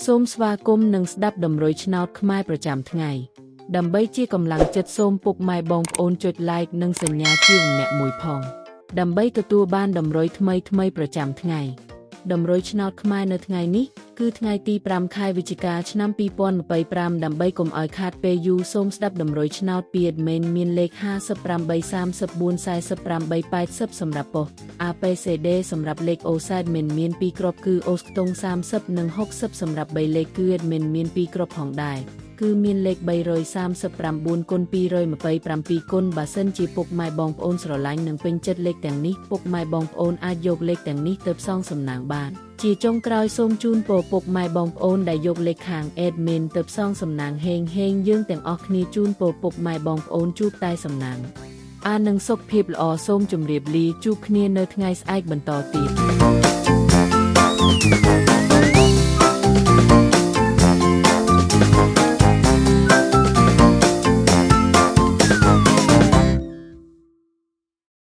សូមស្វាគមន៍និងស្ដាប់ដំរុយឆ្នោតខ្មែរប្រចាំថ្ងៃដើម្បីជាកម្លាំងចិត្តសូមពុកម៉ែបងប្អូនចុច like និងសញ្ញាជាម្នាក់មួយផងដើម្បីទទួលបានដំរុយថ្មីប្រចាំថ្ងៃដំរុយឆ្នោតខ្មែរនៅថ្ងៃនេះគឺថ្ងៃទី5ខែវិច្ឆិកាឆ្នាំ2025ដើម្បីកុំឲ្យខាតពេលយូរសូមស្ដាប់ដំរុយឆ្នោតពី admin មានលេខ58344880សម្រាប់ប៉ុស ABCD សម្រាប់លេខ OZ admin មាន2គ្រាប់គឺ OZ ខ្ទង់30និង60សម្រាប់3លេខគឺ admin មាន2គ្រាប់ផងដែរគឺមានលេខ339គុណ227គុណបើសិនជាពុកម៉ែបងប្អូនស្រឡាញ់និងពេញចិត្តលេខទាំងនេះពុកម៉ែបងប្អូនអាចយកលេខទាំងនេះទៅផ្សងសំណាងបានជាចុងក្រោយសូមជូនពរពុកម៉ែបងប្អូនដែលយកលេខខាង admin ទៅផ្សងសំណាងហេងយើងទាំងអស់គ្នាជូនពរពុកម៉ែបងប្អូនជួបតែសំណាងនិងសុខភាពល្អសូមជម្រាបលាជួបគ្នានៅថ្ងៃស្អែកបន្តទៀត